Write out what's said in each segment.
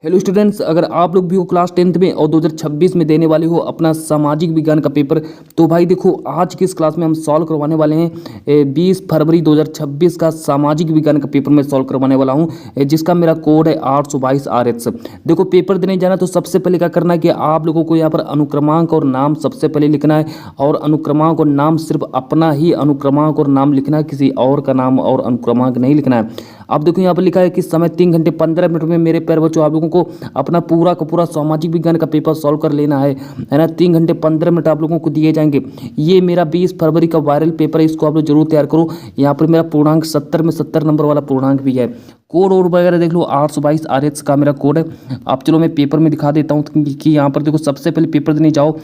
Hello students, अगर आप लोग भी हो क्लास 10th में और 2026 में देने वाले हो अपना सामाजिक विज्ञान का पेपर, तो भाई देखो आज की इस क्लास में हम सॉल्व करवाने वाले हैं 20 फरवरी 2026 का सामाजिक विज्ञान का पेपर मैं सॉल्व करवाने वाला हूं, जिसका मेरा कोड है 822RH। देखो पेपर देने जाना तो सबसे पहले क्या करना है कि आप लोगों को यहाँ पर अनुक्रमांक और नाम सबसे पहले लिखना है, और अनुक्रमांक और नाम सिर्फ अपना ही अनुक्रमांक और नाम लिखना है, किसी और का नाम और अनुक्रमांक नहीं लिखना है। अब देखो यहाँ पर लिखा है कि समय 3 घंटे 15 मिनट में मेरे प्यारे बच्चों आप लोगों को अपना पूरा का पूरा सामाजिक विज्ञान का पेपर सॉल्व कर लेना है ना। 3 घंटे 15 मिनट आप लोगों को दिए जाएंगे। ये मेरा 20 फरवरी का वायरल पेपर है, इसको आप लोग जरूर तैयार करो। यहाँ पर मेरा पूर्णांक 70 में 70 नंबर वाला पूर्णांक भी है। कोड और वगैरह देख लो, 822RH का मेरा कोड है। अब चलो मैं पेपर में दिखा देता हूँ कि यहाँ पर देखो सबसे पहले पेपर देने जाओ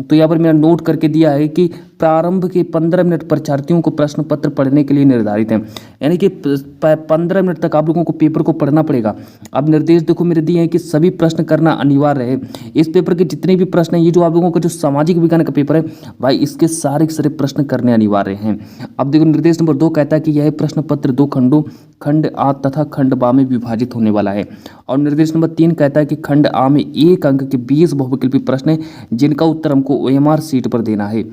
तो यहाँ पर मेरा नोट करके दिया है कि प्रारंभ के 15 मिनट परीक्षार्थियों को प्रश्न पत्र पढ़ने के लिए निर्धारित है, यानी कि 15 मिनट तक आप लोगों को पेपर को पढ़ना पड़ेगा। अब निर्देश देखो मेरे दिए हैं कि सभी प्रश्न करना अनिवार्य है। इस पेपर के जितने भी प्रश्न हैं, ये जो आप लोगों का जो सामाजिक विज्ञान का पेपर है भाई, इसके सारे के सारे प्रश्न करने अनिवार्य हैं। अब देखो निर्देश नंबर 2 कहता है कि यह प्रश्न पत्र 2 खंडों खंड आ तथा खंड बा में विभाजित होने वाला है। और निर्देश नंबर 3 कहता है कि खंड आ में 1 अंक के 20 बहुविकल्पी प्रश्न हैं जिनका उत्तर हमको OMR सीट पर देना है।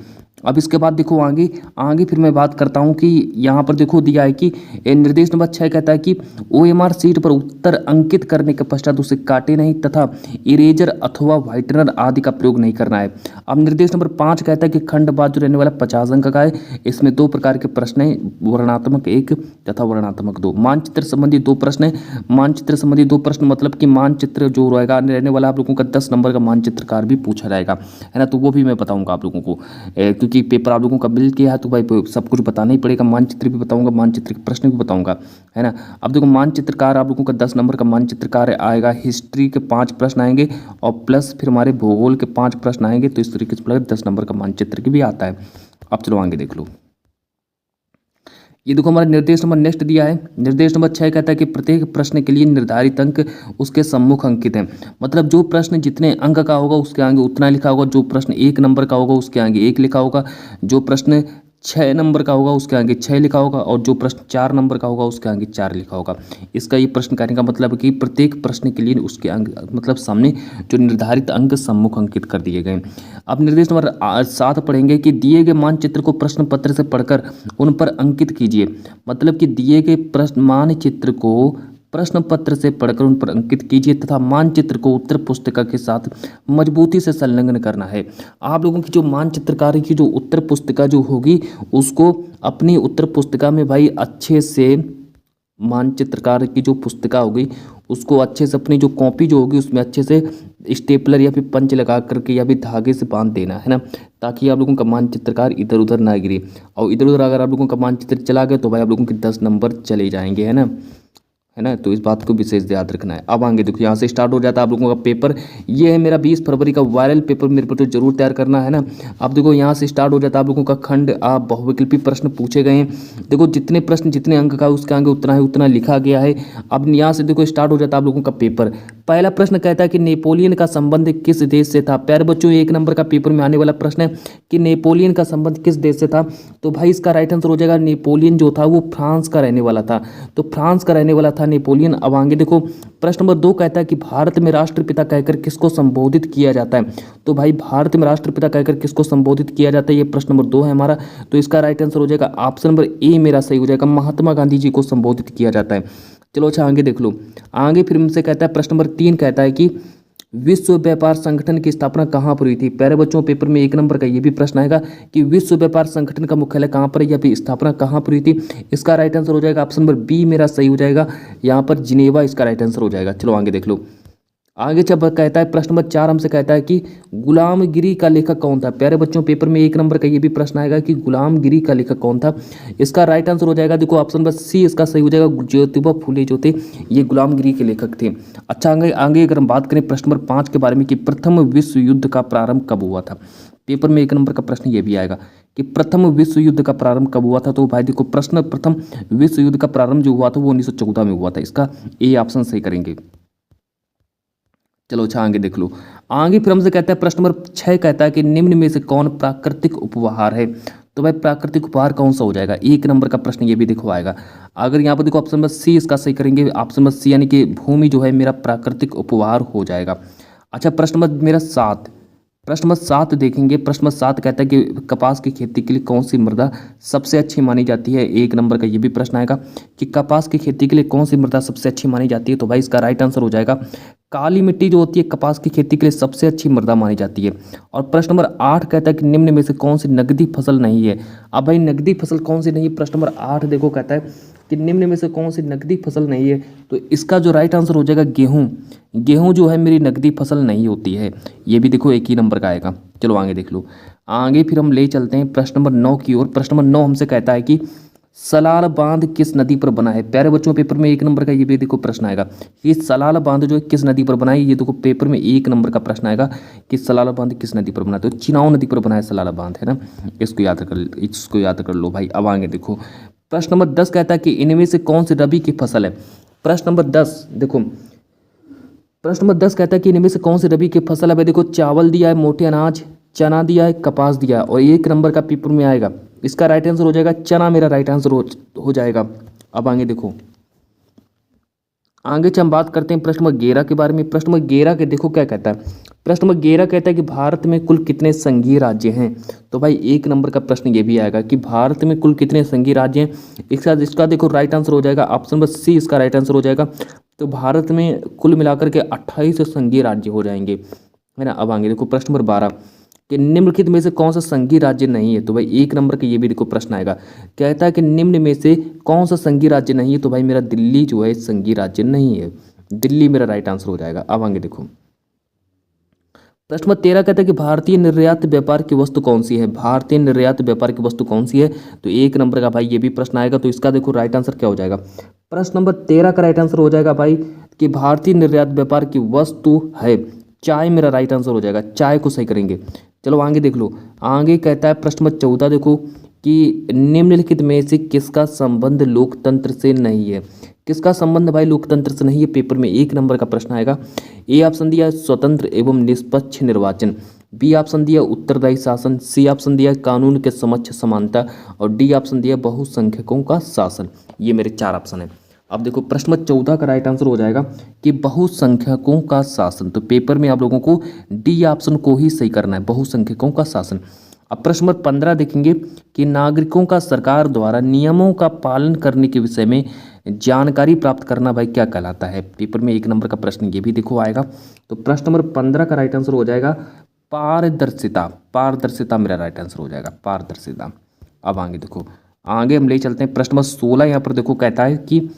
अब इसके बाद देखो आगे आगे फिर मैं बात करता हूं कि यहाँ पर देखो दिया है कि निर्देश नंबर 6 कहता है कि OMR सीट पर उत्तर अंकित करने के पश्चात उसे काटे नहीं तथा इरेजर अथवा व्हाइटनर आदि का प्रयोग नहीं करना है। अब निर्देश नंबर 5 कहता है कि खंड बाद जो रहने वाला 50 अंक का है, इसमें 2 प्रकार के प्रश्न हैं, वर्णात्मक 1 तथा वर्णात्मक 2। मानचित्र संबंधी 2 प्रश्न है। मानचित्र संबंधी 2 प्रश्न मतलब कि मानचित्र जो रहेगा रहने वाला आप लोगों का 10 नंबर का मानचित्रकार भी पूछा जाएगा, है ना। तो वो भी मैं बताऊंगा आप लोगों को, क्योंकि पेपर आप लोगों का बिल किया है तो भाई सब कुछ बताना ही पड़ेगा। मानचित्र भी बताऊंगा, मानचित्र के प्रश्न भी बताऊंगा, है ना। अब देखो मानचित्रकार आप लोगों का 10 नंबर का मानचित्रकार आएगा। हिस्ट्री के 5 प्रश्न आएंगे और प्लस फिर हमारे भूगोल के 5 प्रश्न आएंगे। तो इस तरीके से 10 नंबर का मानचित्र की भी आता है। अब चलो आगे देख लो। ये देखो हमारा निर्देश नंबर नेक्स्ट दिया है। निर्देश नंबर 6 कहता है कि प्रत्येक प्रश्न के लिए निर्धारित अंक उसके सम्मुख अंकित हैं। मतलब जो प्रश्न जितने अंक का होगा उसके आगे उतना लिखा होगा। जो प्रश्न 1 नंबर का होगा उसके आगे 1 लिखा होगा। जो प्रश्न 6 नंबर का होगा उसके आगे 6 लिखा होगा। और जो प्रश्न 4 नंबर का होगा उसके आगे 4 लिखा होगा। इसका ये प्रश्न करने का मतलब है कि प्रत्येक प्रश्न के लिए उसके अंक मतलब सामने जो निर्धारित अंक सम्मुख अंकित कर दिए गए। अब निर्देश नंबर 7 पढ़ेंगे कि दिए गए मानचित्र को प्रश्न पत्र से पढ़कर उन पर अंकित कीजिए। मतलब कि दिए गए प्रश्न मानचित्र को प्रश्न पत्र से पढ़कर उन पर अंकित कीजिए तथा मानचित्र को उत्तर पुस्तिका के साथ मजबूती से संलग्न करना है। आप लोगों की जो मानचित्रकारी की जो उत्तर पुस्तिका जो होगी उसको अपनी उत्तर पुस्तिका में भाई अच्छे से मानचित्रकार की जो पुस्तिका होगी उसको अच्छे से अपनी जो कॉपी जो होगी उसमें अच्छे से स्टेपलर या फिर पंच लगा करके या फिर धागे से बांध देना, है ना, ताकि आप लोगों का मानचित्रकार इधर उधर ना गिरे। और इधर उधर अगर आप लोगों का मानचित्र चला गया तो भाई आप लोगों के 10 नंबर चले जाएंगे, है ना। तो इस बात को विशेष याद रखना है। अब आगे देखो यहाँ से स्टार्ट हो जाता है आप लोगों का पेपर। ये है मेरा 20 फरवरी का वायरल पेपर, मेरे पर तो जरूर तैयार करना है ना। अब देखो यहाँ से स्टार्ट हो जाता है आप लोगों का खंड आ बहुविकल्पी प्रश्न पूछे गए हैं। देखो जितने प्रश्न जितने अंक का उसके आगे उतना है उतना लिखा गया है। अब यहाँ से देखो स्टार्ट हो जाता है आप लोगों का पेपर। पहला प्रश्न कहता है कि नेपोलियन का संबंध किस देश से था। प्यारे बच्चों 1 नंबर का पेपर में आने वाला प्रश्न है कि नेपोलियन का संबंध किस देश से था। तो भाई इसका राइट आंसर हो जाएगा नेपोलियन जो था वो फ्रांस का रहने वाला था। तो फ्रांस का रहने वाला था नेपोलियन। अब आगे देखो प्रश्न नंबर 2 कहता है कि भारत में राष्ट्रपिता कहकर किसको संबोधित किया जाता है। तो भाई भारत में राष्ट्रपिता कहकर किसको संबोधित किया जाता है, ये प्रश्न नंबर 2 है हमारा। तो इसका राइट आंसर हो जाएगा ऑप्शन नंबर ए मेरा सही हो जाएगा, महात्मा गांधी जी को संबोधित किया जाता है। चलो अच्छा आगे देख लो। आगे फिर हमसे कहता है प्रश्न नंबर 3 कहता है कि विश्व व्यापार संगठन की स्थापना कहाँ पर हुई थी। प्यारे बच्चों पेपर में 1 नंबर का ये भी प्रश्न आएगा कि विश्व व्यापार संगठन का मुख्यालय कहाँ पर है या फिर स्थापना कहाँ पर हुई थी। इसका राइट आंसर हो जाएगा ऑप्शन नंबर बी मेरा सही हो जाएगा, यहाँ पर जिनेवा इसका राइट आंसर हो जाएगा। चलो आगे देख लो। आगे जब कहता है प्रश्न नंबर 4 हमसे कहता है कि गुलामगिरी का लेखक कौन था। प्यारे बच्चों पेपर में 1 नंबर का ये भी प्रश्न आएगा कि गुलामगिरी का लेखक कौन था। इसका राइट आंसर हो जाएगा देखो ऑप्शन नंबर सी इसका सही हो जाएगा, ज्योतिबा फूले जो थे ये गुलामगिरी के लेखक थे। अच्छा आगे अगर हम बात करें प्रश्न नंबर 5 के बारे में कि प्रथम विश्व युद्ध का प्रारंभ कब हुआ था। पेपर में 1 नंबर का प्रश्न ये भी आएगा कि प्रथम विश्व युद्ध का प्रारंभ कब हुआ था। तो भाई देखो प्रथम विश्व युद्ध का प्रारंभ जो हुआ था वो 1914 में हुआ था। इसका ए ऑप्शन सही करेंगे। चलो अच्छा आगे देख लो। आगे फिर हमसे कहता है प्रश्न नंबर 6 कहता है कि निम्न में से कौन प्राकृतिक उपहार है। तो भाई प्राकृतिक उपहार कौन सा हो जाएगा, 1 नंबर का प्रश्न ये भी देखो आएगा। अगर यहाँ पर देखो ऑप्शन नंबर सी इसका सही करेंगे, ऑप्शन नंबर सी यानी कि भूमि जो है मेरा प्राकृतिक उपहार हो जाएगा। अच्छा प्रश्न नंबर मेरा 7, प्रश्न नंबर 7 देखेंगे। प्रश्न नंबर 7 कहता है कि कपास की खेती के लिए कौन सी मृदा सबसे अच्छी मानी जाती है, 1 नंबर का ये भी प्रश्न आएगा कि कपास की खेती के लिए कौन सी मृदा सबसे अच्छी मानी जाती है। तो भाई इसका राइट आंसर हो जाएगा काली मिट्टी जो होती है कपास की खेती के लिए सबसे अच्छी मृदा मानी जाती है। और प्रश्न नंबर 8 कहता है कि निम्न में से कौन सी नकदी फसल नहीं है। अब भाई नकदी फसल कौन सी नहीं है, प्रश्न नंबर 8 देखो कहता है कि निम्न में से कौन सी नकदी फसल नहीं है। तो इसका जो राइट आंसर हो जाएगा गेहूं। गेहूं जो है मेरी नकदी फसल नहीं होती है, ये भी देखो 1 ही नंबर का आएगा। चलो आगे देख लो, आगे फिर हम ले चलते हैं प्रश्न नंबर 9 की ओर। प्रश्न नंबर 9 हमसे कहता है कि सलाल बांध किस नदी पर बना है। प्यारे बच्चों पेपर में 1 नंबर का ये भी देखो प्रश्न आएगा कि सलाल बांध जो है किस नदी पर बना है। ये देखो पेपर में 1 नंबर का प्रश्न आएगा कि सलाल बांध किस नदी पर बना है। तो चिनाव नदी पर बना है सलाल बांध, है ना, इसको याद कर लो भाई। अब आगे देखो प्रश्न नंबर 10 कहता है कि इनमें से कौन सी रबी की फसल है। प्रश्न नंबर 10 देखो, प्रश्न नंबर 10 कहता है कि इनमें से कौन सी रबी की फसल है। भाई देखो चावल दिया है, मोटे अनाज, चना दिया है, कपास दिया है, और 1 नंबर का पेपर में आएगा। इसका राइट आंसर हो जाएगा चना, मेरा राइट आंसर हो जाएगा। अब आगे देखो, आगे से हम बात करते हैं प्रश्न नंबर 11 के बारे में। प्रश्न नंबर 11 के देखो क्या कहता है। प्रश्न नंबर 11 कहता है कि भारत में कुल कितने संघीय राज्य हैं। तो भाई 1 नंबर का प्रश्न ये भी आएगा कि भारत में कुल कितने संघीय राज्य हैं। इसका देखो राइट आंसर हो जाएगा ऑप्शन नंबर सी, इसका राइट आंसर हो जाएगा। तो भारत में कुल मिलाकर के 28 संघीय राज्य हो जाएंगे, है ना। अब आगे देखो प्रश्न नंबर 12 कि निम्नलिखित में से कौन सा संघीय राज्य नहीं है। तो भाई 1 नंबर का ये भी देखो प्रश्न आएगा, कहता है कि निम्न में से कौन सा संघीय राज्य नहीं है। तो भाई मेरा दिल्ली जो है संघीय राज्य नहीं है, दिल्ली मेरा राइट आंसर हो जाएगा। अब आगे देखो प्रश्न नंबर 13 कहता है कि भारतीय निर्यात व्यापार की वस्तु कौन सी है। भारतीय निर्यात व्यापार की वस्तु कौन सी है। तो 1 नंबर का भाई ये भी प्रश्न आएगा। तो इसका देखो राइट आंसर क्या हो जाएगा। प्रश्न नंबर 13 का राइट आंसर हो जाएगा भाई कि भारतीय निर्यात व्यापार की वस्तु है चाय, मेरा राइट आंसर हो जाएगा। चाय को सही करेंगे। चलो आगे देख लो, आगे कहता है प्रश्न नंबर 14 देखो कि निम्नलिखित में से किसका संबंध लोकतंत्र से नहीं है। किसका संबंध भाई लोकतंत्र से नहीं है, पेपर में 1 नंबर का प्रश्न आएगा। ए ऑप्शन दिया स्वतंत्र एवं निष्पक्ष निर्वाचन, बी ऑप्शन दिया उत्तरदायी शासन, सी ऑप्शन दिया कानून के समक्ष समानता, और डी ऑप्शन दिया बहुसंख्यकों का शासन। ये मेरे 4 ऑप्शन है। अब देखो प्रश्न नंबर 14 का राइट आंसर हो जाएगा कि बहुसंख्यकों का शासन। तो पेपर में आप लोगों को डी ऑप्शन को ही सही करना है, बहुसंख्यकों का शासन। अब प्रश्न नंबर 15 देखेंगे कि नागरिकों का सरकार द्वारा नियमों का पालन करने के विषय में जानकारी प्राप्त करना भाई क्या कहलाता है। पेपर में 1 नंबर का प्रश्न ये भी देखो आएगा। तो प्रश्न नंबर 15 का राइट आंसर हो जाएगा पारदर्शिता। पारदर्शिता मेरा राइट आंसर हो जाएगा, पारदर्शिता। अब आगे देखो, आगे हम ले चलते हैं प्रश्न नंबर 16। यहाँ पर देखो कहता है कि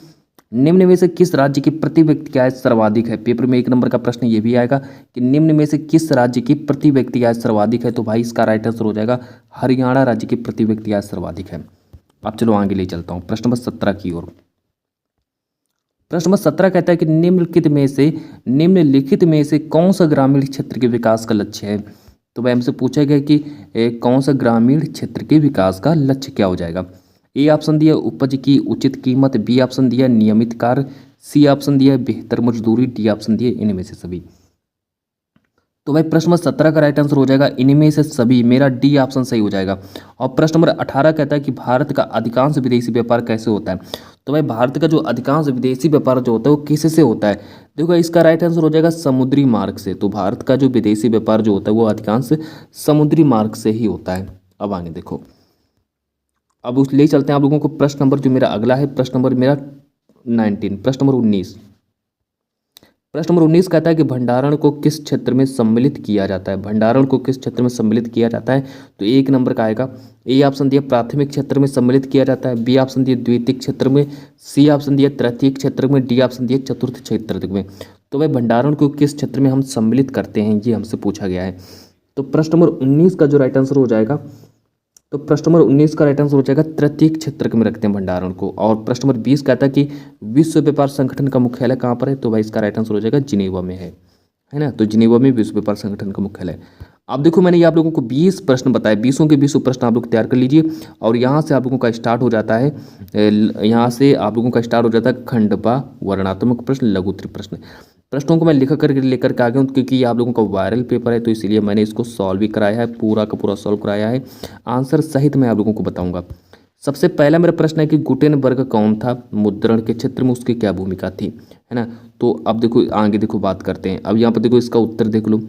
निम्न में से किस राज्य की प्रति व्यक्ति आय सर्वाधिक है। पेपर में 1 नंबर का प्रश्न ये भी आएगा कि निम्न में से किस राज्य की प्रति व्यक्ति आय सर्वाधिक है। तो भाई इसका राइट आंसर हो जाएगा हरियाणा राज्य की प्रति व्यक्ति आय सर्वाधिक है। अब चलो आगे ले चलता हूँ प्रश्न नंबर 17 की ओर। प्रश्न नंबर 17 कहता है कि निम्नलिखित में से कौन सा ग्रामीण क्षेत्र के विकास का लक्ष्य है। तो भाई हमसे पूछा गया कि कौन सा ग्रामीण क्षेत्र के विकास का लक्ष्य क्या हो जाएगा। ए ऑप्शन दिया उपज की उचित कीमत, बी ऑप्शन दिया नियमित कार्य, सी ऑप्शन दिया बेहतर मजदूरी, डी ऑप्शन दिया इनमें से सभी। तो भाई प्रश्न नंबर 17 का राइट आंसर हो जाएगा इनमें से सभी, मेरा डी ऑप्शन सही हो जाएगा। और प्रश्न नंबर 18 कहता है कि भारत का अधिकांश विदेशी व्यापार कैसे होता है। तो भाई भारत का जो अधिकांश विदेशी व्यापार जो होता है वो किससे होता है। देखो इसका राइट आंसर हो जाएगा समुद्री मार्ग से। तो भारत का जो विदेशी व्यापार जो होता है वो अधिकांश समुद्री मार्ग से ही होता है। अब आगे देखो, अब उस ले चलते हैं आप लोगों को प्रश्न नंबर जो मेरा अगला है, प्रश्न नंबर मेरा 19, प्रश्न नंबर 19। प्रश्न नंबर 19 कहता है कि भंडारण को किस क्षेत्र में सम्मिलित किया जाता है। भंडारण को किस क्षेत्र में सम्मिलित किया जाता है। तो 1 नंबर का आएगा। ए ऑप्शन दिया प्राथमिक क्षेत्र में सम्मिलित किया जाता है, बी ऑप्शन दिया द्वितीयक क्षेत्र में, सी ऑप्शन दिया तृतीयक क्षेत्र में, डी ऑप्शन दिया चतुर्थ क्षेत्र में। तो भाई भंडारण को किस क्षेत्र में हम सम्मिलित करते हैं ये हमसे पूछा गया है। तो प्रश्न नंबर 19 का जो राइट आंसर हो जाएगा, तो प्रश्न नंबर 19 का राइट आंसर हो जाएगा तृतीयक क्षेत्र में रखते हैं भंडारण को। और प्रश्न नंबर 20 कहता है कि विश्व व्यापार संगठन का मुख्यालय कहाँ पर है। तो भाई इसका राइट आंसर हो जाएगा जिनेवा में है ना। तो जिनेवा में विश्व व्यापार संगठन का मुख्यालय। अब देखो मैंने ये आप लोगों को 20 प्रश्न बताए, 20 के 20 प्रश्न आप लोग तैयार कर लीजिए। और यहाँ से आप लोगों का स्टार्ट हो जाता है, यहाँ से आप लोगों का स्टार्ट हो जाता है खंडपा, वर्णात्मक प्रश्न, लघु उत्तरीय प्रश्न। प्रश्नों को मैं लिख कर लेकर के आ गया हूँ, क्योंकि ये आप लोगों का वायरल पेपर है तो इसलिए मैंने इसको सॉल्व भी कराया है, पूरा का पूरा सॉल्व कराया है। आंसर सहित मैं आप लोगों को बताऊंगा। सबसे पहला मेरा प्रश्न है कि गुटेनबर्ग कौन था, मुद्रण के क्षेत्र में उसकी क्या भूमिका थी, है ना। तो अब देखो आगे देखो बात करते हैं। अब यहाँ पर देखो इसका उत्तर देख लो।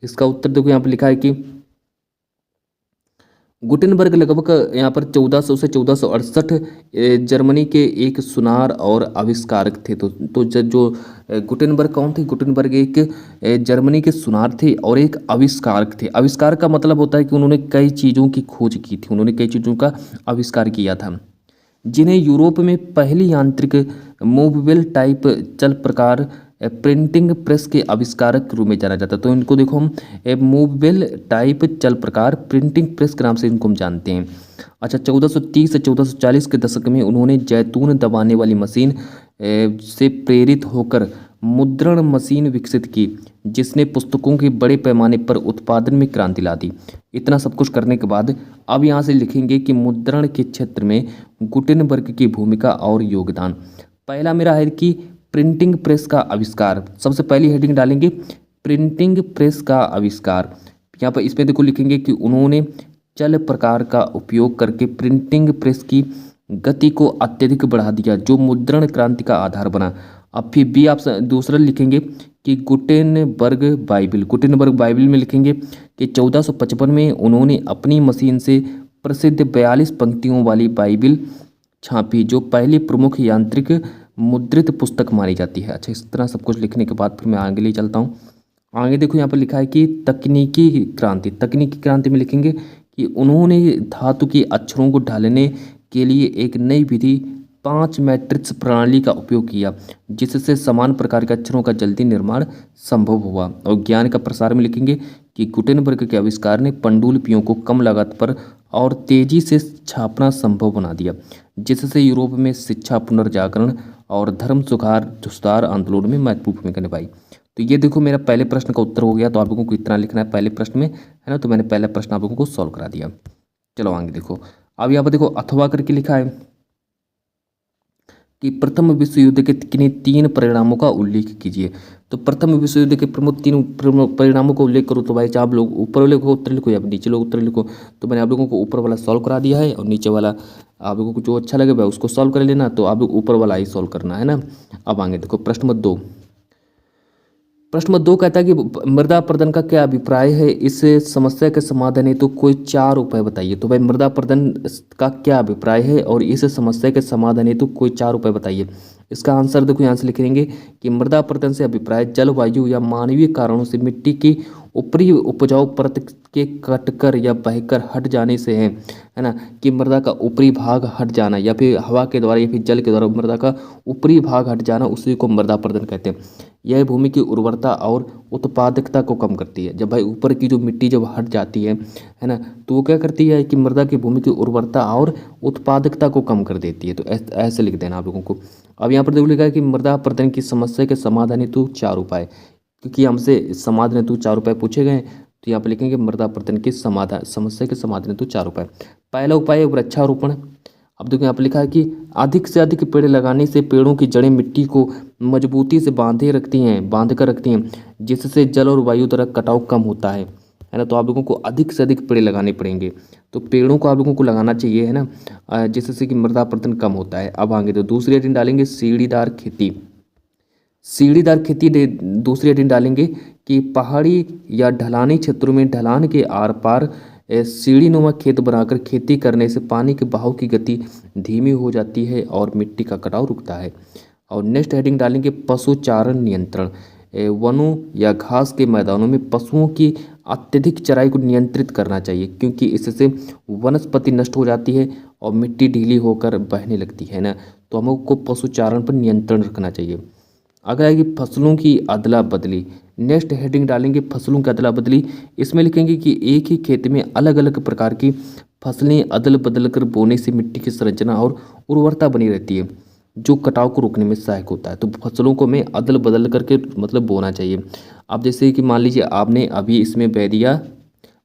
इसका उत्तर देखो यहाँ पर लिखा है कि गुटेनबर्ग लगभग यहाँ पर 1400 से 1468 जर्मनी के एक सुनार और आविष्कारक थे। तो जो गुटेनबर्ग कौन थे, गुटेनबर्ग एक जर्मनी के सुनार थे और एक आविष्कारक थे। आविष्कार का मतलब होता है कि उन्होंने कई चीज़ों की खोज की थी, उन्होंने कई चीज़ों का आविष्कार किया था, जिन्हें यूरोप में पहली यांत्रिक मूवेबल टाइप चल प्रकार प्रिंटिंग प्रेस के आविष्कारक के रूप में जाना जाता है। तो इनको देखो हम मूवेबल टाइप चल प्रकार प्रिंटिंग प्रेस के नाम से इनको हम जानते हैं। अच्छा, 1430 से 1440 के दशक में उन्होंने जैतून दबाने वाली मशीन से प्रेरित होकर मुद्रण मशीन विकसित की, जिसने पुस्तकों के बड़े पैमाने पर उत्पादन में क्रांति ला दी। इतना सब कुछ करने के बाद अब यहाँ से लिखेंगे कि मुद्रण के क्षेत्र में गुटेनबर्ग की भूमिका और योगदान। पहला मेरा है कि प्रिंटिंग प्रेस का आविष्कार। सबसे पहली हेडिंग डालेंगे प्रिंटिंग प्रेस का आविष्कार। यहाँ पर इसमें देखो लिखेंगे कि उन्होंने चल प्रकार का उपयोग करके प्रिंटिंग प्रेस की गति को अत्यधिक बढ़ा दिया, जो मुद्रण क्रांति का आधार बना। अब फिर भी आप दूसरा लिखेंगे कि गुटेनबर्ग बाइबिल। गुटेनबर्ग बाइबिल में लिखेंगे कि 1455 में उन्होंने अपनी मशीन से प्रसिद्ध 42 पंक्तियों वाली बाइबिल छापी, जो पहली प्रमुख यांत्रिक मुद्रित पुस्तक मानी जाती है। अच्छा, इस तरह सब कुछ लिखने के बाद फिर मैं आगे ले चलता हूँ। आगे देखो यहाँ पर लिखा है कि तकनीकी क्रांति। तकनीकी क्रांति में लिखेंगे कि उन्होंने धातु के अक्षरों को ढालने के लिए एक नई विधि 5 मैट्रिक्स प्रणाली का उपयोग किया, जिससे समान प्रकार के अक्षरों का जल्दी निर्माण संभव हुआ। और ज्ञान का प्रसार में लिखेंगे कि गुटेनबर्ग के आविष्कार ने पांडुलिपियों को कम लागत पर और तेजी से छापना संभव बना दिया, जिससे यूरोप में शिक्षा पुनर्जागरण और धर्म सुधार आंदोलन में महत्वपूर्ण भूमिका निभाई। तो ये देखो मेरा पहले प्रश्न का उत्तर हो गया। तो आप लोगों को इतना लिखना है पहले प्रश्न में, है ना। तो मैंने पहला प्रश्न आप लोगों को सॉल्व करा दिया। चलो आगे देखो। अब यहाँ पर देखो अथवा करके लिखा है कि प्रथम विश्व युद्ध के किन्हीं 3 परिणामों का उल्लेख कीजिए। तो प्रथम विश्व युद्ध के प्रमुख 3 परिणामों का उल्लेख करो। तो भाई आप लोग ऊपर वाले को उत्तर लिखो या नीचे लोग उत्तर लिखो। तो मैंने आप लोगों को ऊपर वाला सॉल्व करा दिया है और नीचे वाला आप लोगों को जो अच्छा लगे भाई उसको सॉल्व कर लेना। तो आप लोग ऊपर वाला ही सॉल्व करना है ना। अब आगे देखो प्रश्न नंबर 2। प्रश्न नंबर 2 कहता है कि मृदा अपरदन का क्या अभिप्राय है, इस समस्या के समाधान हेतु कोई 4 उपाय बताइए। तो भाई मृदा अपरदन का क्या अभिप्राय है और इस समस्या के समाधान हेतु कोई 4 उपाय बताइए। इसका आंसर देखो यहाँ से लिखेंगे कि मृदा अपरदन से अभिप्राय जलवायु या मानवीय कारणों से मिट्टी की ऊपरी उपजाऊ परत के कटकर या बहकर हट जाने से है ना। कि मृदा का ऊपरी भाग हट जाना या फिर हवा के द्वारा या फिर जल के द्वारा मृदा का ऊपरी भाग हट जाना, उसी को मृदा अपरदन कहते हैं। यह भूमि की उर्वरता और उत्पादकता को कम करती है। जब भाई ऊपर की जो मिट्टी जब हट जाती है ना, तो वो क्या करती है कि मृदा की भूमि की उर्वरता और उत्पादकता को कम कर देती है। तो ऐसे लिख देना आप लोगों को। अब यहाँ पर देखो लिखा है कि मृदा अपरदन की समस्या के समाधान हेतु 4 उपाय, क्योंकि हमसे समाधान हेतु 4 उपाय पूछे गए। तो यहाँ पर लिखेंगे मृदा अपरदन की समस्या के समाधान हेतु 4 उपाय। पहला उपाय है वृक्षारोपण। अब देखो यहाँ पर लिखा है कि अधिक से अधिक पेड़ लगाने से पेड़ों की जड़ें मिट्टी को मजबूती से बांध कर रखती हैं, जिससे जल और वायु द्वारा कटाव कम होता है ना। तो आप लोगों को अधिक से अधिक पेड़ लगाने पड़ेंगे। तो पेड़ों को आप लोगों को लगाना चाहिए, है ना, जिससे कि मृदा अपरदन कम होता है। अब आगे तो दूसरी हेडिंग डालेंगे सीढ़ीदार खेती। सीढ़ीदार खेती दूसरी हेडिंग डालेंगे कि पहाड़ी या ढलानी क्षेत्रों में ढलान के आर पार सीढ़ीनुमा खेत बनाकर खेती करने से पानी के बहाव की गति धीमी हो जाती है और मिट्टी का कटाव रुकता है। और नेक्स्ट हेडिंग डालेंगे पशुचारण नियंत्रण। वनों या घास के मैदानों में पशुओं की अत्यधिक चराई को नियंत्रित करना चाहिए, क्योंकि इससे वनस्पति नष्ट हो जाती है और मिट्टी ढीली होकर बहने लगती है ना। तो हमको पशुचारण पर नियंत्रण रखना चाहिए। अगर आएगी फसलों की अदला बदली। नेक्स्ट हेडिंग डालेंगे फसलों की अदला बदली। इसमें लिखेंगे कि एक ही खेत में अलग अलग प्रकार की फसलें अदल बदल कर बोने से मिट्टी की संरचना और उर्वरता बनी रहती है, जो कटाव को रोकने में सहायक होता है। तो फसलों को हमें अदल बदल करके मतलब बोना चाहिए। अब जैसे कि मान लीजिए आपने अभी इसमें बह दिया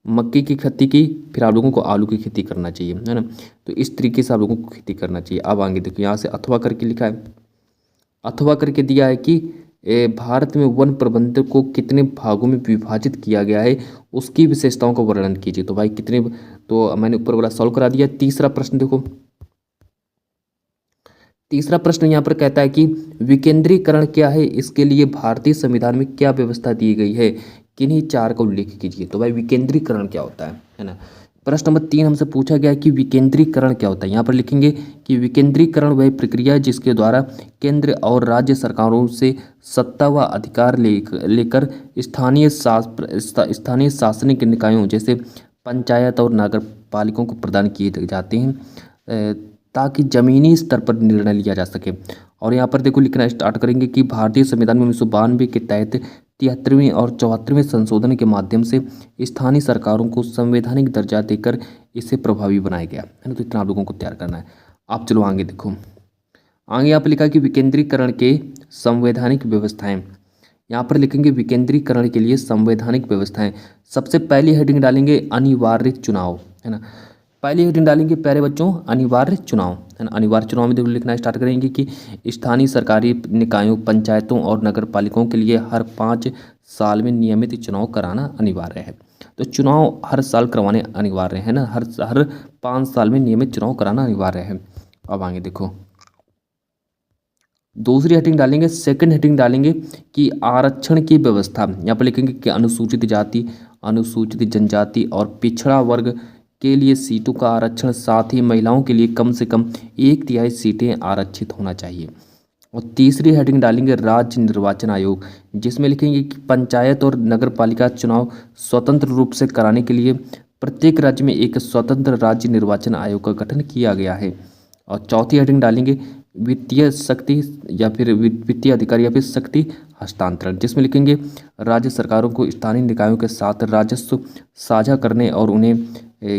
मक्की की खेती की, फिर आप लोगों को आलू की खेती करना चाहिए, है ना। तो इस तरीके से आप लोगों को खेती करना चाहिए। अब आगे देखो यहाँ से अथवा करके लिखा है। अथवा करके दिया है कि भारत में वन प्रबंधन को कितने भागों में विभाजित किया गया है, उसकी विशेषताओं का वर्णन कीजिए। तो भाई कितने, तो मैंने ऊपर वाला सॉल्व करा दिया। तीसरा प्रश्न देखो, तीसरा प्रश्न यहाँ पर कहता है कि विकेंद्रीकरण क्या है, इसके लिए भारतीय संविधान में क्या व्यवस्था दी गई है, किन्हीं चार का उल्लेख कीजिए। तो भाई विकेंद्रीकरण क्या होता है ना। प्रश्न नंबर 3 हमसे पूछा गया है कि विकेंद्रीकरण क्या होता है। यहाँ पर लिखेंगे कि विकेंद्रीकरण वह प्रक्रिया है जिसके द्वारा केंद्र और राज्य सरकारों से सत्ता व अधिकार लेकर स्थानीय शासनिक निकायों जैसे पंचायत और नगर पालिकाओं को प्रदान किए जाते हैं ताकि जमीनी स्तर पर निर्णय लिया जा सके। और यहाँ पर देखो लिखना स्टार्ट करेंगे कि भारतीय संविधान में 1992 के तहत 73वें और 74वें संशोधन के माध्यम से स्थानीय सरकारों को संवैधानिक दर्जा देकर इसे प्रभावी बनाया गया है ना। तो इतना आप लोगों को तैयार करना है। आप चलो आगे देखो, आगे यहाँ पर लिखा कि विकेंद्रीकरण के संवैधानिक व्यवस्थाएं। यहाँ पर लिखेंगे विकेंद्रीकरण के लिए संवैधानिक व्यवस्थाएं। सबसे पहली हेडिंग डालेंगे अनिवार्य चुनाव, है ना। पहली हेडिंग डालेंगे प्यारे बच्चों अनिवार्य चुनाव, है ना। अनिवार्य चुनाव में देखो लिखना स्टार्ट करेंगे कि स्थानीय सरकारी निकायों, पंचायतों और नगर पालिकाओं के लिए हर 5 साल में नियमित चुनाव कराना अनिवार्य है। तो चुनाव हर साल करवाने अनिवार्य है ना, हर 5 साल में नियमित चुनाव कराना अनिवार्य है। अब आगे देखो, दूसरी हेडिंग डालेंगे, सेकंड हेडिंग डालेंगे कि आरक्षण की व्यवस्था। यहाँ पर लिखेंगे कि अनुसूचित जाति, अनुसूचित जनजाति और पिछड़ा वर्ग के लिए सीटों का आरक्षण, साथ ही महिलाओं के लिए कम से कम 1/3 सीटें आरक्षित होना चाहिए। और तीसरी हेडिंग डालेंगे राज्य निर्वाचन आयोग, जिसमें लिखेंगे कि पंचायत और नगर पालिका चुनाव स्वतंत्र रूप से कराने के लिए प्रत्येक राज्य में एक स्वतंत्र राज्य निर्वाचन आयोग का गठन किया गया है। और चौथी हेडिंग डालेंगे वित्तीय शक्ति या फिर वित्तीय अधिकार या फिर शक्ति हस्तांतरण, जिसमें लिखेंगे राज्य सरकारों को स्थानीय निकायों के साथ राजस्व साझा करने और उन्हें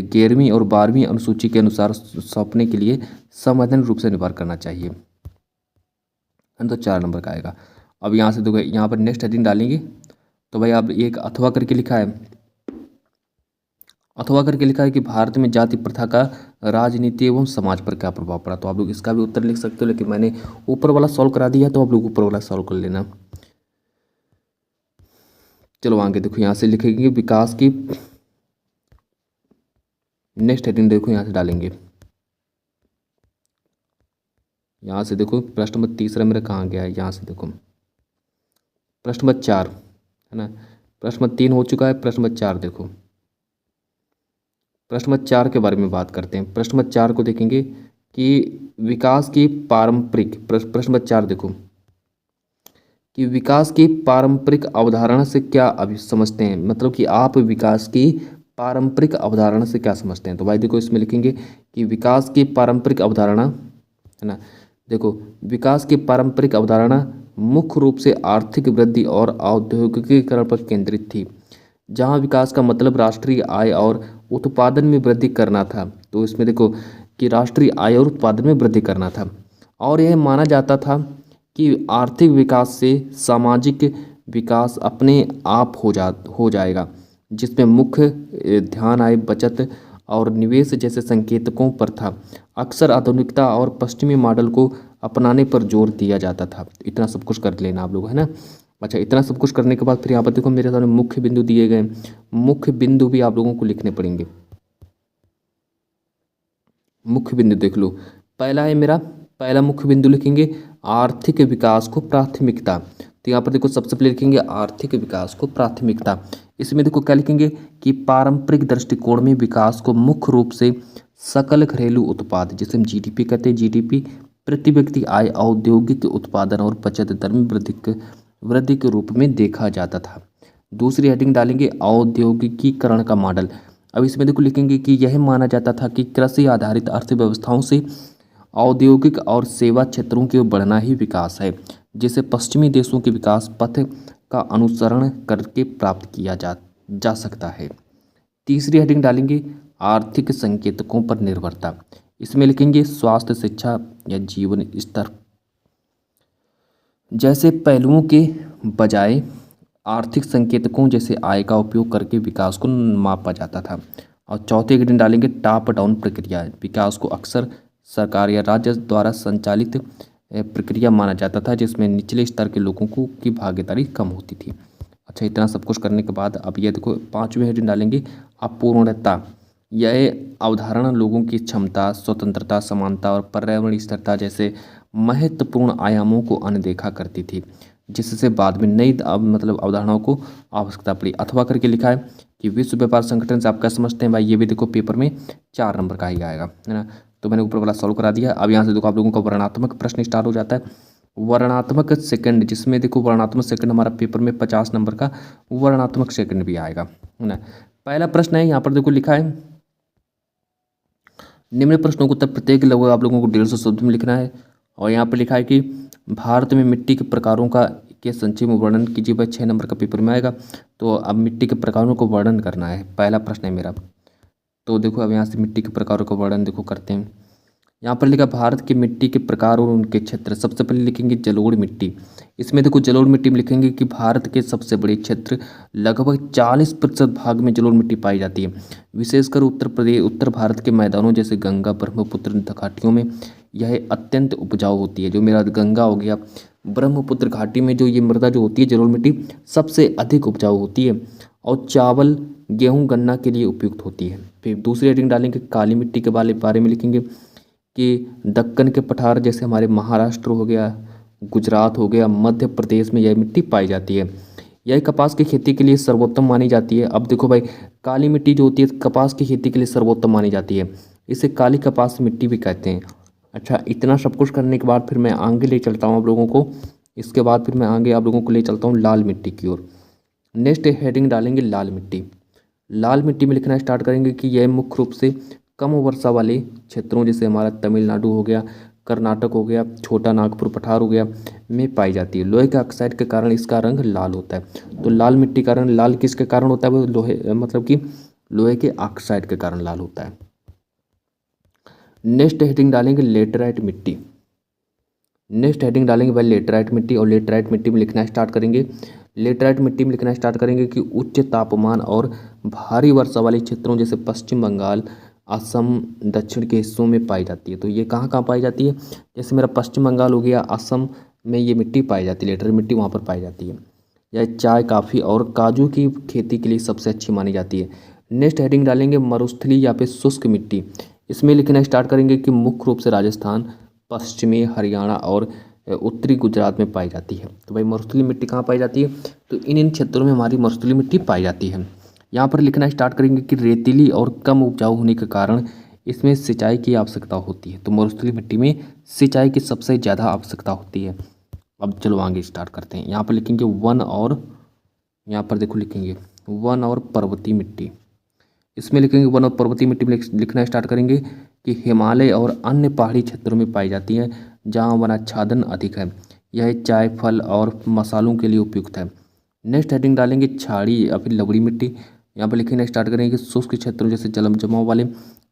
11वीं और 12वीं अनुसूची के अनुसार सौंपने के लिए संवैधानिक रूप से निर्भर करना चाहिए। तो 4 नंबर का आएगा। अब यहाँ से देखो, यहाँ पर नेक्स्ट हेडिंग डालेंगे। तो भाई आप एक अथवा करके लिखा है, अथवा करके लिखा है कि भारत में जाति प्रथा का राजनीति एवं समाज पर क्या प्रभाव पड़ा। तो आप लोग इसका भी उत्तर लिख सकते हो, लेकिन मैंने ऊपर वाला सॉल्व करा दिया तो आप लोग ऊपर वाला सॉल्व कर लेना। चलो आगे देखो, यहाँ से लिखेंगे विकास की, नेक्स्ट हेडिंग देखो यहाँ से डालेंगे। यहाँ से देखो प्रश्न नंबर तीसरा मेरा कहाँ गया है, यहाँ से देखो प्रश्न नंबर 4 है ना। प्रश्न नंबर 3 हो चुका है, प्रश्न नंबर 4 देखो। प्रश्न नंबर 4 के बारे में बात करते हैं। प्रश्न नंबर 4 को देखेंगे कि विकास की पारंपरिक, प्रश्न नंबर 4 देखो कि विकास की पारंपरिक अवधारणा से क्या अभी समझते हैं, मतलब कि आप विकास की पारंपरिक अवधारणा से क्या समझते हैं। तो भाई देखो इसमें लिखेंगे कि विकास की पारंपरिक अवधारणा, है ना। देखो विकास की पारंपरिक अवधारणा मुख्य रूप से आर्थिक वृद्धि और औद्योगिकीकरण पर केंद्रित थी, जहां विकास का मतलब राष्ट्रीय आय और उत्पादन में वृद्धि करना था। तो इसमें देखो कि राष्ट्रीय आय और उत्पादन में वृद्धि करना था, और यह माना जाता था कि आर्थिक विकास से सामाजिक विकास अपने आप हो जाएगा, जिसमें मुख्य ध्यान आय, बचत और निवेश जैसे संकेतकों पर था। अक्सर आधुनिकता और पश्चिमी मॉडल को अपनाने पर जोर दिया जाता था। इतना सब कुछ कर लेना आप लोग, है ना। अच्छा, इतना सब कुछ करने के बाद फिर यहाँ पर देखो मेरे सामने मुख्य बिंदु दिए गए, मुख्य बिंदु भी आप लोगों को लिखने पड़ेंगे। मुख्य बिंदु देख लो, पहला है मेरा, पहला मुख्य बिंदु लिखेंगे आर्थिक विकास को प्राथमिकता। तो यहाँ पर देखो सबसे पहले लिखेंगे आर्थिक विकास को प्राथमिकता। इसमें देखो क्या लिखेंगे कि पारंपरिक दृष्टिकोण में विकास को मुख्य रूप से सकल घरेलू उत्पाद, जिसे हम जीडीपी कहते हैं, जीडीपी, प्रति व्यक्ति आय, औद्योगिक उत्पादन और बचत दर में वृद्धि के रूप में देखा जाता था। दूसरी हेडिंग डालेंगे औद्योगिकीकरण का मॉडल। अब इसमें देखो लिखेंगे कि यह माना जाता था कि कृषि आधारित अर्थव्यवस्थाओं से औद्योगिक और सेवा क्षेत्रों के बढ़ना ही विकास है, जिसे पश्चिमी देशों के विकास पथ का अनुसरण करके प्राप्त किया जा सकता है। तीसरी हेडिंग डालेंगे आर्थिक संकेतकों पर निर्भरता। इसमें लिखेंगे स्वास्थ्य, शिक्षा या जीवन स्तर जैसे पहलुओं के बजाय आर्थिक संकेतकों जैसे आय का उपयोग करके विकास को मापा जाता था। और चौथे हेडिंग डालेंगे टॉप डाउन प्रक्रिया। विकास को अक्सर सरकार या राज्य द्वारा संचालित प्रक्रिया माना जाता था, जिसमें निचले स्तर के लोगों को की भागीदारी कम होती थी। अच्छा, इतना सब कुछ करने के बाद अब ये देखो 5वें हेडिंग डालेंगे अपूर्णता। यह अवधारणा लोगों की क्षमता, स्वतंत्रता, समानता और पर्यावरणीय स्थिरता जैसे महत्वपूर्ण आयामों को अनदेखा करती थी, जिससे बाद में नई मतलब अवधारणाओं को आवश्यकता पड़ी। अथवा करके लिखा है कि विश्व व्यापार संगठन से आप क्या समझते हैं भाई, ये भी देखो पेपर में 4 नंबर का ही आएगा, है ना। तो मैंने ऊपर वाला सॉल्व करा दिया। अब यहाँ से देखो आप लोगों का वर्णनात्मक प्रश्न स्टार्ट हो जाता है। वर्णनात्मक सेकंड, जिसमें देखो वर्णनात्मक सेकंड हमारा पेपर में 50 नंबर का वर्णनात्मक सेकंड भी आएगा, है ना। पहला प्रश्न है, यहाँ पर देखो लिखा है निम्न प्रश्नों को उत्तर प्रत्येक लगभग आप लोगों को 150 शब्द में लिखना है। और यहाँ पर लिखा है कि भारत में मिट्टी के प्रकारों का के संक्षेप में वर्णन कीजिए। भाई 6 नंबर का पेपर में आएगा। तो अब मिट्टी के प्रकारों को वर्णन करना है, पहला प्रश्न है मेरा। तो देखो अब यहाँ से मिट्टी के प्रकारों का वर्णन देखो करते हैं। यहाँ पर लिखा भारत की मिट्टी के प्रकार और उनके क्षेत्र। सबसे पहले लिखेंगे जलोढ़ मिट्टी। इसमें देखो जलोढ़ मिट्टी में लिखेंगे कि भारत के सबसे बड़े क्षेत्र लगभग 40% भाग में जलोढ़ मिट्टी पाई जाती है। विशेषकर उत्तर भारत के मैदानों जैसे गंगा, ब्रह्मपुत्र घाटियों में यह अत्यंत उपजाऊ होती है। जो मेरा गंगा हो गया, ब्रह्मपुत्र घाटी में जो ये मृदा जो होती है जलोढ़ मिट्टी सबसे अधिक उपजाऊ होती है और चावल, गेहूँ, गन्ना के लिए उपयुक्त होती है। फिर दूसरी हेडिंग डालेंगे काली मिट्टी के बारे में लिखेंगे कि दक्कन के पठार जैसे हमारे महाराष्ट्र हो गया, गुजरात हो गया, मध्य प्रदेश में यह मिट्टी पाई जाती है। यह कपास की खेती के लिए सर्वोत्तम मानी जाती है। अब देखो भाई काली मिट्टी जो होती है कपास की खेती के लिए सर्वोत्तम मानी जाती है, इसे काली कपास मिट्टी भी कहते हैं। अच्छा, इतना सब कुछ करने के बाद फिर मैं आगे ले चलता हूँ आप लोगों को। इसके बाद फिर मैं आगे आप लोगों को ले चलता हूँ लाल मिट्टी की ओर। नेक्स्ट हेडिंग डालेंगे लाल मिट्टी। लाल मिट्टी में लिखना स्टार्ट करेंगे कि यह मुख्य रूप से कम वर्षा वाले क्षेत्रों जैसे हमारा तमिलनाडु हो गया, कर्नाटक हो गया, छोटा नागपुर पठार हो गया में पाई जाती है। लोहे के ऑक्साइड के कारण इसका रंग लाल होता है। तो लाल मिट्टी का रंग लाल किसके कारण होता है? वो लोहे मतलब कि लोहे के ऑक्साइड के कारण लाल होता है। नेक्स्ट हेडिंग डालेंगे लेटराइट मिट्टी। नेक्स्ट हेडिंग डालेंगे भाई लेटराइट मिट्टी। और लेटराइट मिट्टी में लिखना स्टार्ट करेंगे, लेटराइट मिट्टी में लिखना स्टार्ट करेंगे कि उच्च तापमान और भारी वर्षा वाले क्षेत्रों जैसे पश्चिम बंगाल, असम, दक्षिण के हिस्सों में पाई जाती है। तो ये कहाँ कहाँ पाई जाती है? जैसे मेरा पश्चिम बंगाल हो गया, असम में ये मिट्टी पाई जाती है, लेटराइट मिट्टी वहाँ पर पाई जाती है। यह चाय, काफ़ी और काजू की खेती के लिए सबसे अच्छी मानी जाती है। नेक्स्ट हेडिंग डालेंगे मरुस्थली या फिर शुष्क मिट्टी। इसमें लिखना स्टार्ट करेंगे कि मुख्य रूप से राजस्थान, पश्चिमी हरियाणा और उत्तरी गुजरात में पाई जाती है। तो भाई मरुस्थली मिट्टी कहाँ पाई जाती है? तो इन क्षेत्रों में हमारी मरुस्थली मिट्टी पाई जाती है। यहाँ पर लिखना स्टार्ट करेंगे कि रेतीली और कम उपजाऊ होने के कारण इसमें सिंचाई की आवश्यकता होती है। तो मरुस्थली मिट्टी में सिंचाई की सबसे ज़्यादा आवश्यकता होती है। अब चलो आगे स्टार्ट करते हैं। यहाँ पर लिखेंगे वन और यहाँ पर देखो लिखेंगे वन और पर्वतीय मिट्टी। इसमें लिखेंगे वन और पर्वतीय मिट्टी में लिखना स्टार्ट करेंगे कि हिमालय और अन्य पहाड़ी क्षेत्रों में पाई जाती है जहाँ वनाच्छादन अधिक है। यह चाय, फल और मसालों के लिए उपयुक्त है। नेक्स्ट हेडिंग डालेंगे छाड़ी या फिर लवड़ी मिट्टी। यहाँ पर लिखना स्टार्ट करेंगे कि शुष्क क्षेत्रों जैसे जल जमाव वाले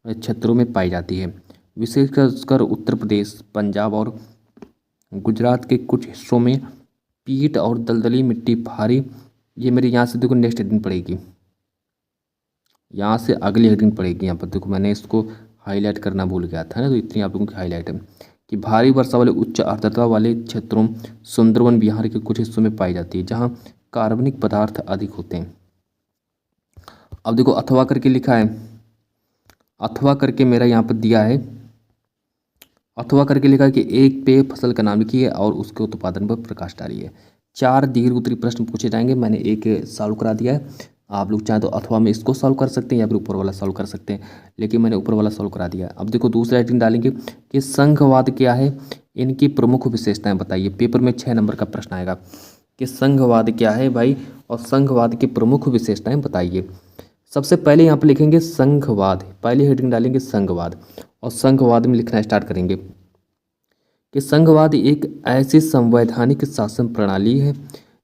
क्षेत्रों में पाई जाती है। विशेषकर उत्तर प्रदेश, पंजाब और गुजरात के कुछ हिस्सों में पीट और दलदली मिट्टी भारी। ये मेरे यहाँ से देखो नेक्स्ट हेडिंग पड़ेगी, यहाँ से अगली हेडिंग पड़ेगी। यहाँ पर देखो मैंने इसको हाईलाइट करना भूल गया था ना, तो इतनी आप लोगों की हाईलाइट है कि भारी वर्षा वाले उच्च आर्द्रता वाले क्षेत्रों सुंदरवन बिहार के कुछ हिस्सों में पाई जाती है जहाँ कार्बनिक पदार्थ अधिक होते हैं। अब देखो अथवा करके लिखा है, अथवा करके मेरा यहाँ पर दिया है, अथवा करके लिखा है कि एक पेय फसल का नाम लिखिए और उसके उत्पादन पर प्रकाश डालिए। 4 दीर्घ उत्तरीय प्रश्न पूछे जाएंगे। मैंने एक सॉल्व करा दिया है, आप लोग चाहें तो अथवा में इसको सॉल्व कर सकते हैं या फिर ऊपर वाला सॉल्व कर सकते हैं, लेकिन मैंने ऊपर वाला सॉल्व करा दिया है। अब देखो दूसरा हेडिंग डालेंगे कि संघवाद क्या है, इनकी प्रमुख विशेषताएं बताइए। पेपर में 6 नंबर का प्रश्न आएगा कि संघवाद क्या है भाई और संघवाद की प्रमुख विशेषताएं बताइए। सबसे पहले यहाँ पर लिखेंगे संघवाद, पहली हेडिंग डालेंगे संघवाद और संघवाद में लिखना स्टार्ट करेंगे कि संघवाद एक ऐसी संवैधानिक शासन प्रणाली है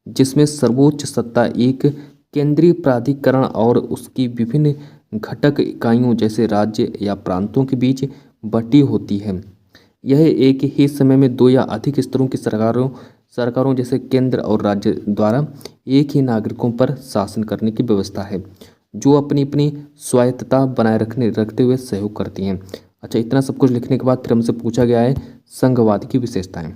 जिसमें सर्वोच्च सत्ता एक केंद्रीय प्राधिकरण और उसकी विभिन्न घटक इकाइयों जैसे राज्य या प्रांतों के बीच बटी होती है। यह एक ही समय में 2 या अधिक स्तरों की सरकारों जैसे केंद्र और राज्य द्वारा एक ही नागरिकों पर शासन करने की व्यवस्था है जो अपनी अपनी स्वायत्तता बनाए रखते हुए सहयोग करती हैं। अच्छा, इतना सब कुछ लिखने के बाद फिर हमसे पूछा गया है संघवाद की विशेषताएं।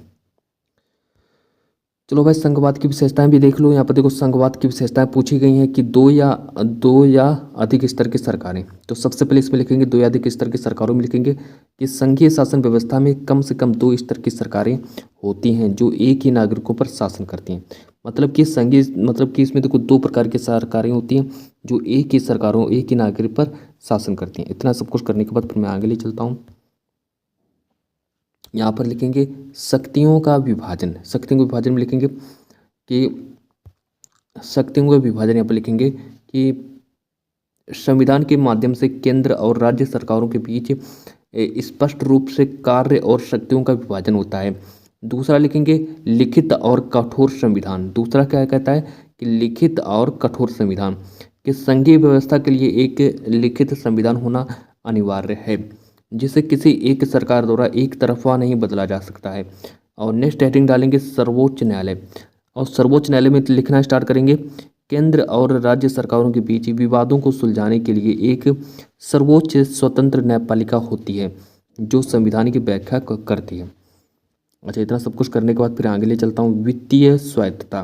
चलो भाई, संघवाद की विशेषताएं भी देख लो। यहाँ पर देखो, संघवाद की विशेषताएं पूछी गई हैं कि दो या अधिक स्तर की सरकारें। तो सबसे पहले इसमें लिखेंगे दो या अधिक स्तर की सरकारों में लिखेंगे कि संघीय शासन व्यवस्था में कम से कम दो स्तर की सरकारें होती हैं जो एक ही नागरिकों पर शासन करती हैं। मतलब कि इसमें देखो दो प्रकार की सरकारें होती हैं जो एक ही नागरिक पर शासन करती हैं। इतना सब कुछ करने के बाद फिर मैं आगे ले चलता हूँ। यहाँ पर लिखेंगे शक्तियों का विभाजन। शक्तियों के विभाजन में लिखेंगे कि शक्तियों का विभाजन यहाँ पर लिखेंगे कि संविधान के माध्यम से केंद्र और राज्य सरकारों के बीच स्पष्ट रूप से कार्य और शक्तियों का विभाजन होता है। दूसरा लिखेंगे लिखित और कठोर संविधान। दूसरा क्या कहता है कि लिखित और कठोर संविधान, कि संघीय व्यवस्था के लिए एक लिखित संविधान होना अनिवार्य है जिसे किसी एक सरकार द्वारा एक तरफा नहीं बदला जा सकता है। और नेक्स्ट हेडिंग डालेंगे सर्वोच्च न्यायालय। और सर्वोच्च न्यायालय में लिखना स्टार्ट करेंगे केंद्र और राज्य सरकारों के बीच विवादों को सुलझाने के लिए एक सर्वोच्च स्वतंत्र न्यायपालिका होती है जो संविधान की व्याख्या करती है। अच्छा, इतना सब कुछ करने के बाद फिर आगे ले चलता हूँ। वित्तीय स्वायत्तता।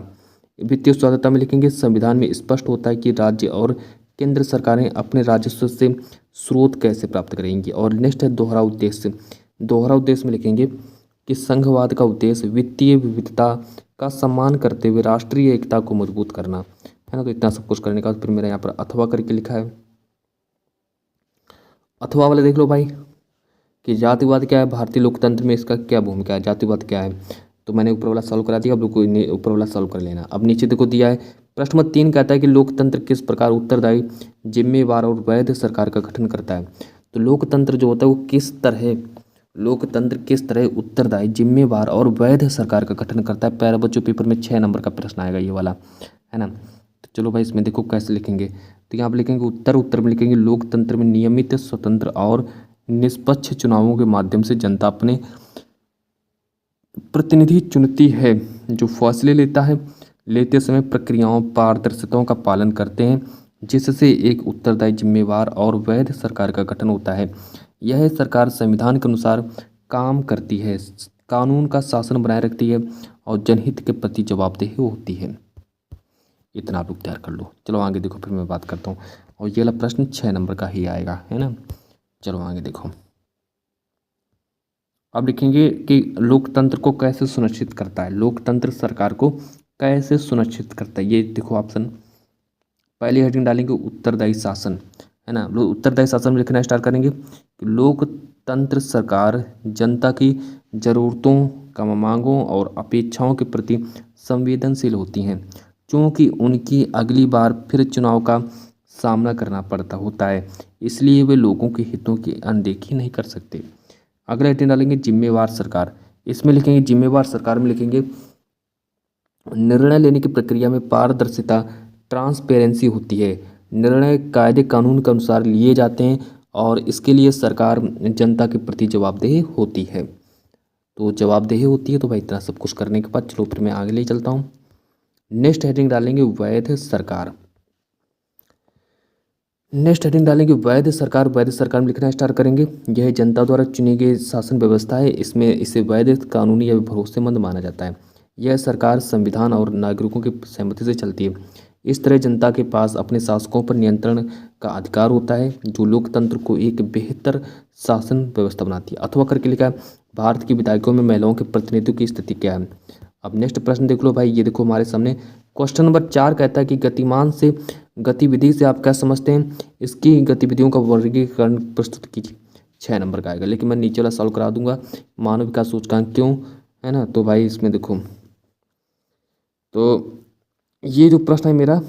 वित्तीय स्वायत्तता में लिखेंगे संविधान में स्पष्ट होता है कि राज्य और केंद्र सरकारें अपने राजस्व से स्रोत कैसे प्राप्त करेंगी। और नेक्स्ट है दोहरा उद्देश्य। दोहरा उद्देश्य में लिखेंगे कि संघवाद का उद्देश्य वित्तीय विविधता का सम्मान करते हुए राष्ट्रीय एकता को मजबूत करना है ना। तो इतना सब कुछ करने का फिर मेरा यहाँ पर अथवा करके लिखा है। अथवा वाले देख लो भाई कि जातिवाद क्या है, भारतीय लोकतंत्र में इसका क्या भूमिका है, जातिवाद क्या है। तो मैंने ऊपर वाला सॉल्व करा दिया, अब लोग ऊपर वाला सॉल्व कर लेना। अब नीचे देखो दिया है प्रश्न नंबर 3 कहता है कि लोकतंत्र किस प्रकार उत्तरदायी, जिम्मेवार और वैध सरकार का गठन करता है। तो लोकतंत्र जो होता है वो किस तरह उत्तरदायी, जिम्मेवार और वैध सरकार का गठन करता है। पैरा बच्चों पेपर में 6 नंबर का प्रश्न आएगा ये वाला, है ना। तो चलो भाई इसमें देखो कैसे लिखेंगे। तो यहाँ पर लिखेंगे उत्तर में लिखेंगे लोकतंत्र में नियमित, स्वतंत्र और निष्पक्ष चुनावों के माध्यम से जनता अपने प्रतिनिधि चुनती है जो फैसले लेते समय प्रक्रियाओं पारदर्शिताओं का पालन करते हैं जिससे एक उत्तरदायी, जिम्मेवार और वैध सरकार का गठन होता है। यह सरकार संविधान के अनुसार काम करती है, कानून का शासन बनाए रखती है और जनहित के प्रति जवाबदेह होती है। इतना आप लोग तैयार कर लो। चलो आगे देखो, फिर मैं बात करता हूँ। और ये वाला प्रश्न 6 नंबर का ही आएगा, है ना। चलो आगे देखो। अब लिखेंगे कि लोकतंत्र को कैसे सुनिश्चित करता है, लोकतंत्र सरकार को कैसे सुनिश्चित करता है। ये देखो ऑप्शन, पहली हेडिंग डालेंगे उत्तरदायी शासन, है ना। उत्तरदायी शासन में लिखना स्टार्ट करेंगे कि लोकतंत्र सरकार जनता की जरूरतों, मांगों और अपेक्षाओं के प्रति संवेदनशील होती हैं क्योंकि उनकी अगली बार फिर चुनाव का सामना करना पड़ता होता है, इसलिए वे लोगों के हितों की अनदेखी नहीं कर सकते। अगला हेडिंग डालेंगे जिम्मेवार सरकार। इसमें लिखेंगे जिम्मेवार सरकार में लिखेंगे निर्णय लेने की प्रक्रिया में पारदर्शिता, ट्रांसपेरेंसी होती है। निर्णय कायदे कानून के अनुसार लिए जाते हैं और इसके लिए सरकार जनता के प्रति जवाबदेह होती है। तो जवाबदेही होती है। तो भाई इतना सब कुछ करने के बाद चलो फिर मैं आगे ले चलता हूँ। नेक्स्ट हेडिंग डालेंगे वैध सरकार। नेक्स्ट हेडिंग डालेंगे वैध सरकार। वैध सरकार में लिखना स्टार्ट करेंगे यह जनता द्वारा चुनी गई शासन व्यवस्था है, इसमें इसे वैध, कानूनी या भरोसेमंद माना जाता है। यह सरकार संविधान और नागरिकों की सहमति से चलती है। इस तरह जनता के पास अपने शासकों पर नियंत्रण का अधिकार होता है जो लोकतंत्र को एक बेहतर शासन व्यवस्था बनाती है। अथवा करके लिखा है भारत की विधायकों में महिलाओं के प्रतिनिधित्व की स्थिति क्या है। अब नेक्स्ट प्रश्न देख लो भाई, ये देखो हमारे सामने क्वेश्चन नंबर 4 कहता है कि गतिमान से गतिविधि से आप क्या समझते हैं, इसकी गतिविधियों का वर्गीकरण प्रस्तुत कीजिए। 6 नंबर का आएगा, लेकिन मैं नीचे वाला सॉल्व करा दूंगा। मानव विकास सूचकांक क्यों, है ना। तो भाई इसमें देखो, तो ये जो प्रश्न है मेरा,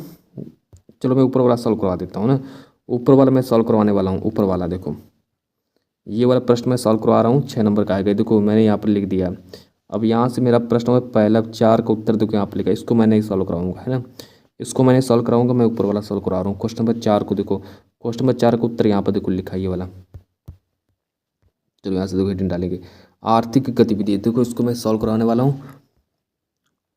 चलो मैं ऊपर वाला सॉल्व करवा देता हूँ ना। ऊपर वाला मैं सॉल्व करवाने वाला हूँ। ऊपर वाला देखो, ये वाला प्रश्न मैं सॉल्व करवा रहा हूँ। 6 नंबर का आएगा, देखो मैंने यहाँ पर लिख दिया। अब यहाँ से मेरा प्रश्न है पहला 4 का उत्तर देखो यहाँ पर लिखा, इसको मैं नहीं सॉल्व कराऊंगा, है ना। इसको मैंने सॉल्व कराऊंगा, मैं ऊपर वाला सॉल्व करा रहा हूँ। क्वेश्चन नंबर 4 को देखो, क्वेश्चन नंबर 4 का उत्तर यहाँ पर देखो लिखा ये वाला। चलो यहाँ से देखो हेडिंग डालेंगे आर्थिक गतिविधि। देखो इसको मैं सॉल्व करवाने वाला हूँ,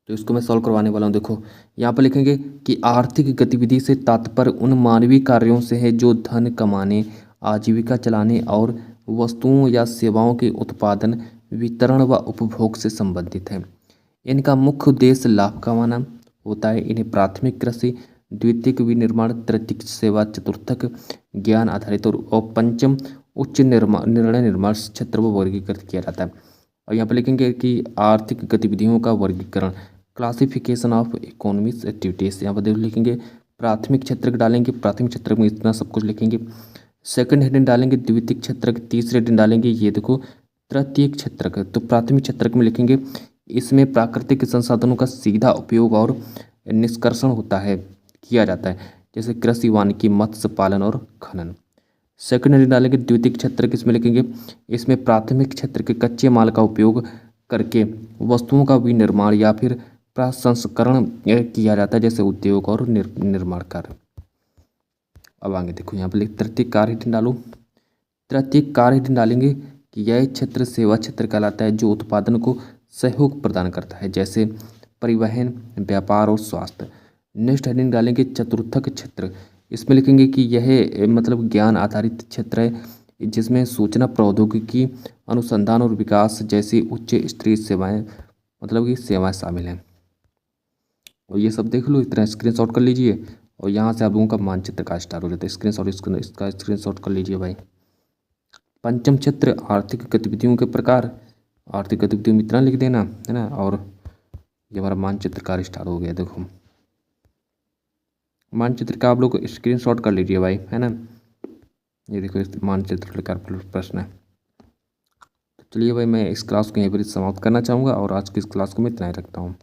तो इसको मैं सॉल्व करवाने वाला हूँ। देखो यहाँ पर लिखेंगे कि आर्थिक गतिविधि से तात्पर्य उन मानवीय कार्यों से है जो धन कमाने, आजीविका चलाने और वस्तुओं या सेवाओं के उत्पादन, वितरण व उपभोग से संबंधित है। इनका मुख्य उद्देश्य लाभ कमाना होता है। इन्हें प्राथमिक कृषि, द्वितीयक विनिर्माण, तृतीयक सेवा, चतुर्थक ज्ञान आधारित और पंचम उच्च निर्णय निर्माण क्षेत्र में वर्गीकृत किया जाता है। और यहाँ पर लिखेंगे कि आर्थिक गतिविधियों का वर्गीकरण, क्लासिफिकेशन ऑफ इकोनॉमिक्स एक्टिविटीज। यहाँ पर लिखेंगे प्राथमिक क्षेत्र डालेंगे, प्राथमिक क्षेत्र में इतना सब कुछ लिखेंगे। सेकंड हेडिंग डालेंगे द्वितीयक क्षेत्र, तीसरे हेडिंग डालेंगे ये देखो तृतीयक क्षेत्र। तो प्राथमिक क्षेत्र में लिखेंगे इसमें प्राकृतिक संसाधनों का सीधा उपयोग और निष्कर्षण होता है, किया जाता है, जैसे कृषि, वानिकी, मत्स्य पालन और खनन। सेकंड हेडिंग डालेंगे द्वितीयक क्षेत्र, किसमें लिखेंगे इसमें प्राथमिक क्षेत्र के कच्चे माल का उपयोग करके वस्तुओं का विनिर्माण या फिर प्रसंस्करण किया जाता है, जैसे उद्योग और निर्माण कार्य। अब आगे देखो यहाँ पर तृतीयक कार्य हेडिंग डालो। तृतीयक कार्य हेडिंग डालेंगे कि यह क्षेत्र सेवा क्षेत्र कहलाता है, जो उत्पादन को सहयोग प्रदान करता है, जैसे परिवहन, व्यापार और स्वास्थ्य। नेक्स्ट हेडिंग डालेंगे चतुर्थक क्षेत्र। इसमें लिखेंगे कि यह मतलब ज्ञान आधारित क्षेत्र है, जिसमें सूचना प्रौद्योगिकी, अनुसंधान और विकास जैसी उच्च स्तरीय सेवाएं मतलब कि सेवाएं शामिल हैं। और ये सब देख लो, इतना स्क्रीनशॉट कर लीजिए और यहाँ से आप लोगों का मानचित्र का स्टार्ट हो जाता है। इसका स्क्रीनशॉट कर लीजिए भाई। पंचम क्षेत्र आर्थिक गतिविधियों के प्रकार, आर्थिक गतिविधियों में इतना लिख देना है ना। और ये हमारा मानचित्र का स्टार्ट हो गया। देखो मानचित्र का आप लोग स्क्रीनशॉट कर लीजिए भाई, है ना। ये देखो मानचित्र का प्रश्न है। तो चलिए भाई, मैं इस क्लास को यहीं पर समाप्त करना चाहूँगा और आज की इस क्लास को मैं इतना ही रखता हूँ।